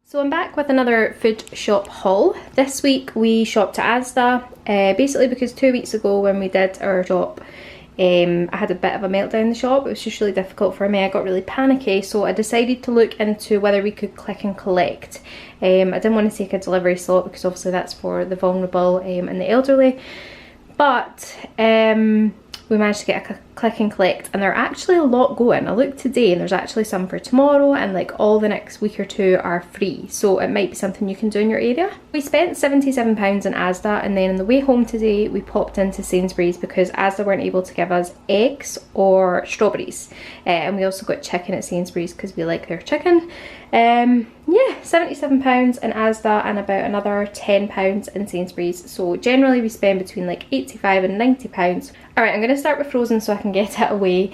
So I'm back with another food shop haul. This week we shopped at Asda, basically because 2 weeks ago when we did our shop, I had a bit of a meltdown in the shop. It was just really difficult for me. I got really panicky, so I decided to look into whether we could click and collect. I didn't want to take a delivery slot because obviously that's for the vulnerable and the elderly, but we managed to get a click and collect, and there are actually a lot going. I looked today and there's actually some for tomorrow, and like all the next week or two are free, so it might be something you can do in your area. We spent £77 in Asda, and then on the way home today we popped into Sainsbury's because Asda weren't able to give us eggs or strawberries, and we also got chicken at Sainsbury's because we like their chicken. Yeah, £77 in Asda and about another £10 in Sainsbury's, so generally we spend between like £85 and £90. Alright, I'm going to start with frozen so I can get it away.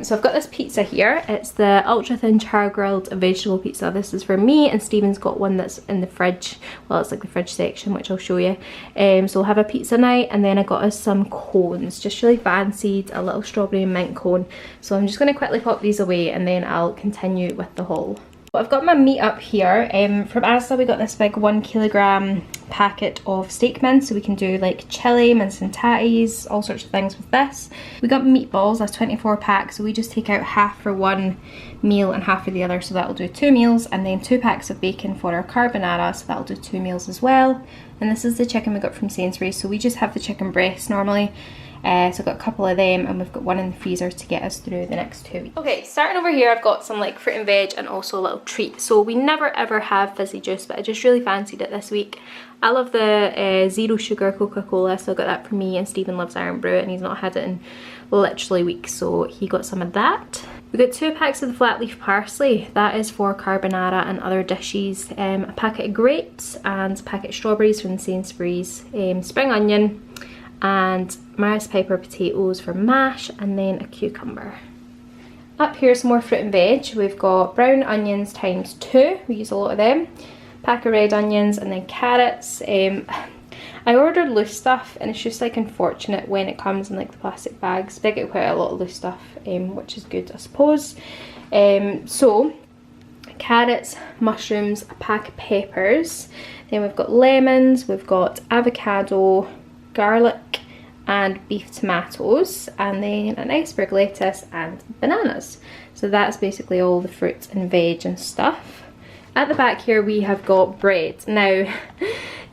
So I've got this pizza here. It's the ultra thin char grilled vegetable pizza. This is for me, and Stephen's got one that's in the fridge. Well, it's like the fridge section, which I'll show you. So we'll have a pizza night, and then I got us some cones, just really fancied a little strawberry and mint cone. So I'm just going to quickly pop these away and then I'll continue with the haul. I've got my meat up here. From Asda we got this big 1 kilogram packet of steak mince, so we can do like chili, mince and tatties, all sorts of things with this. We got meatballs, that's 24 packs, so we just take out half for one meal and half for the other, so that'll do 2 meals, and then 2 packs of bacon for our carbonara, so that'll do 2 meals as well. And this is the chicken we got from Sainsbury's, so we just have the chicken breast normally. So I've got a couple of them, and we've got one in the freezer to get us through the next 2 weeks. Okay, starting over here I've got some like fruit and veg and also a little treat. So we never ever have fizzy juice, but I just really fancied it this week. I love the zero sugar Coca-Cola, so I got that for me, and Stephen loves Iron Brew and he's not had it in literally weeks, so he got some of that. We got 2 packs of the flat leaf parsley, that is for carbonara and other dishes. A packet of grapes and a packet of strawberries from the Sainsbury's, spring onion, and Maris Piper potatoes for mash, and then a cucumber. Up here some more fruit and veg. We've got brown onions times 2, we use a lot of them, pack of red onions, and then carrots. I ordered loose stuff, and it's just like unfortunate when it comes in like the plastic bags. They get quite a lot of loose stuff, which is good I suppose. So carrots, mushrooms, a pack of peppers, then we've got lemons, we've got avocado, garlic and beef tomatoes, and then an iceberg lettuce and bananas. So that's basically all the fruit and veg and stuff. At the back here we have got bread. Now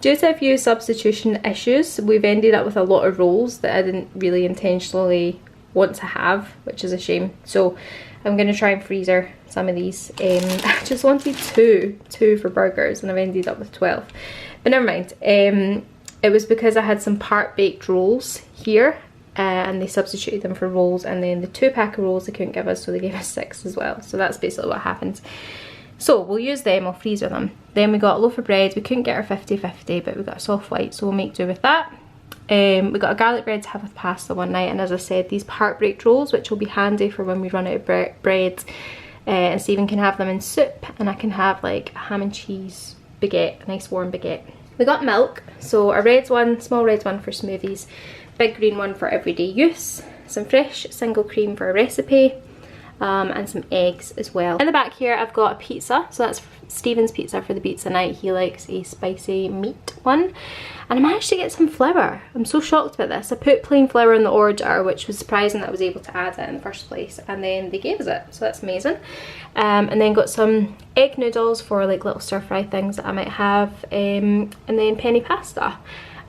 due to a few substitution issues, we've ended up with a lot of rolls that I didn't really intentionally want to have, which is a shame. So I'm going to try and freezer some of these. I just wanted two for burgers, and I've ended up with 12, but never mind. It was because I had some part baked rolls here, and they substituted them for rolls, and then the 2 pack of rolls they couldn't give us, so they gave us 6 as well. So that's basically what happened. So we'll use them, I'll freezer them. Then we got a loaf of bread. We couldn't get our 50-50, but we got a soft white, so we'll make do with that. We got a garlic bread to have with pasta one night, and as I said, these part baked rolls, which will be handy for when we run out of bread, and Stephen can have them in soup, and I can have like a ham and cheese baguette, a nice warm baguette. We got milk, so a red one, small red one for smoothies, big green one for everyday use, some fresh single cream for a recipe, and some eggs as well. In the back here I've got a pizza, so that's Stephen's pizza for the pizza night. He likes a spicy meat one, and I managed to get some flour. I'm so shocked about this. I put plain flour in the order, which was surprising that I was able to add it in the first place, and then they gave us it, so that's amazing. And then got some egg noodles for like little stir fry things that I might have, and then penny pasta.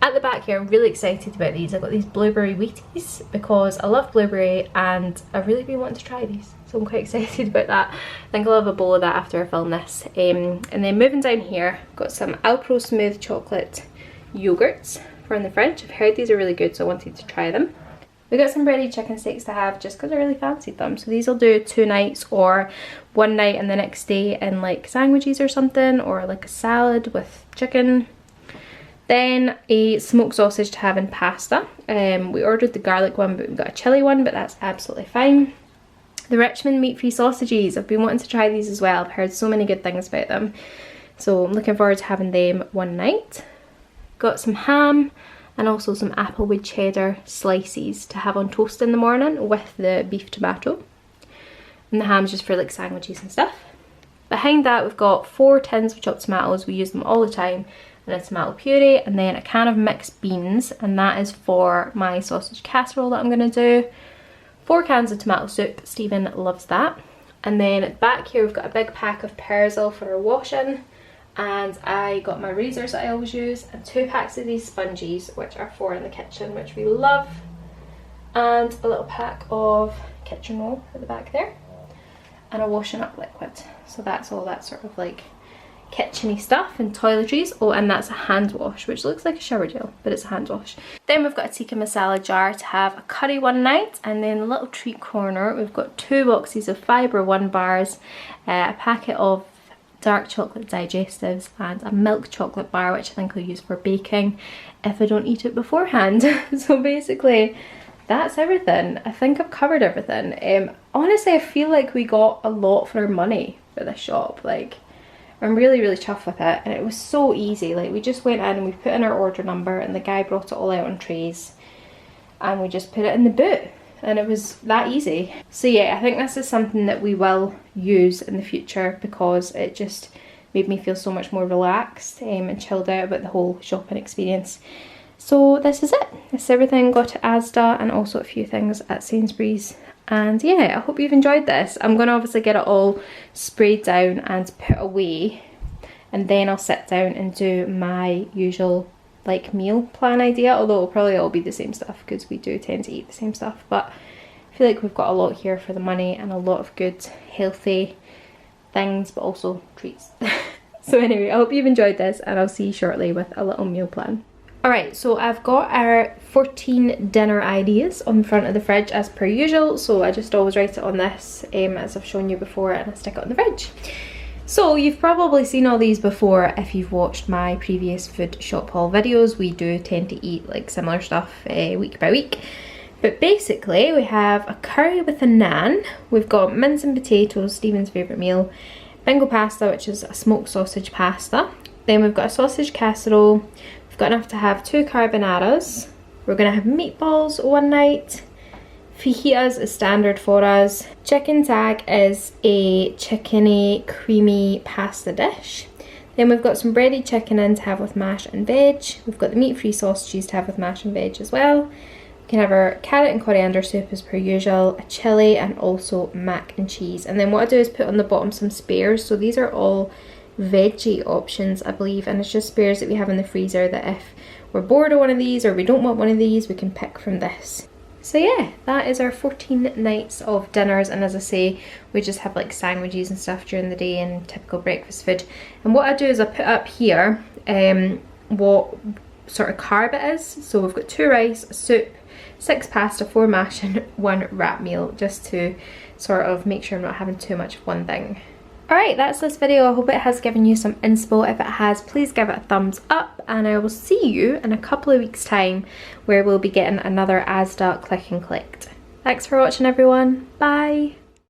At the back here, I'm really excited about these. I've got these blueberry wheaties because I love blueberry and I've really been wanting to try these, so I'm quite excited about that. I think I'll have a bowl of that after I film this. And then moving down here, got some Alpro Smooth Chocolate yogurts for in the fridge. I've heard these are really good, so I wanted to try them. We got some breaded chicken steaks to have just because I really fancied them. So these will do 2 nights, or 1 night and the next day in like sandwiches or something, or like a salad with chicken. Then a smoked sausage to have in pasta. We ordered the garlic one, but we got a chili one, but that's absolutely fine. The Richmond meat-free sausages, I've been wanting to try these as well. I've heard so many good things about them, so I'm looking forward to having them one night. Got some ham and also some applewood cheddar slices to have on toast in the morning with the beef tomato. And the ham's just for like sandwiches and stuff. Behind that we've got 4 tins of chopped tomatoes, we use them all the time, and a tomato puree, and then a can of mixed beans, and that is for my sausage casserole that I'm going to do. 4 cans of tomato soup, Stephen loves that. And then at the back here we've got a big pack of Parsley for our washing, and I got my razors that I always use, and 2 packs of these sponges, which are for in the kitchen, which we love, and a little pack of kitchen roll at the back there, and a washing up liquid. So that's all that sort of like kitcheny stuff and toiletries. Oh, and that's a hand wash, which looks like a shower gel, but it's a hand wash. Then we've got a tikka masala jar to have a curry one night, and then a little treat corner we've got 2 boxes of Fibre One bars, a packet of dark chocolate digestives, and a milk chocolate bar, which I think I'll use for baking if I don't eat it beforehand. So basically that's everything. I think I've covered everything. Honestly, I feel like we got a lot for our money for this shop. Like, I'm really chuffed with it, and it was so easy. Like, we just went in and we put in our order number, and the guy brought it all out on trays, and we just put it in the boot, and it was that easy. So yeah, I think this is something that we will use in the future, because it just made me feel so much more relaxed and chilled out about the whole shopping experience. So this is it. This is everything. Got to Asda and also a few things at Sainsbury's. And yeah, I hope you've enjoyed this. I'm going to obviously get it all sprayed down and put away, and then I'll sit down and do my usual like meal plan idea, although it'll probably all be the same stuff because we do tend to eat the same stuff. But I feel like we've got a lot here for the money, and a lot of good healthy things, but also treats. So anyway, I hope you've enjoyed this, and I'll see you shortly with a little meal plan. Alright, so I've got our 14 dinner ideas on the front of the fridge as per usual, so I just always write it on this as I've shown you before, and I stick it on the fridge. So you've probably seen all these before if you've watched my previous food shop haul videos. We do tend to eat like similar stuff week by week. But basically we have a curry with a naan, we've got mince and potatoes, Stephen's favourite meal, bingo pasta, which is a smoked sausage pasta, then we've got a sausage casserole, got enough to have 2 carbonaras. We're gonna have meatballs one night. Fajitas is standard for us. Chicken tag is a chickeny creamy pasta dish. Then we've got some breaded chicken in to have with mash and veg. We've got the meat-free sausages to have with mash and veg as well. We can have our carrot and coriander soup as per usual, a chilli, and also mac and cheese. And then what I do is put on the bottom some spares. So these are all veggie options, I believe, and it's just spares that we have in the freezer that if we're bored of one of these or we don't want one of these, we can pick from this. So yeah, that is our 14 nights of dinners, and as I say, we just have like sandwiches and stuff during the day and typical breakfast food. And what I do is I put up here what sort of carb it is. So we've got 2 rice, a soup, 6 pasta, 4 mash, and 1 wrap meal, just to sort of make sure I'm not having too much of one thing. Alright, that's this video. I hope it has given you some inspo. If it has, please give it a thumbs up, and I will see you in a couple of weeks' time where we'll be getting another Asda click and collect. Thanks for watching, everyone. Bye!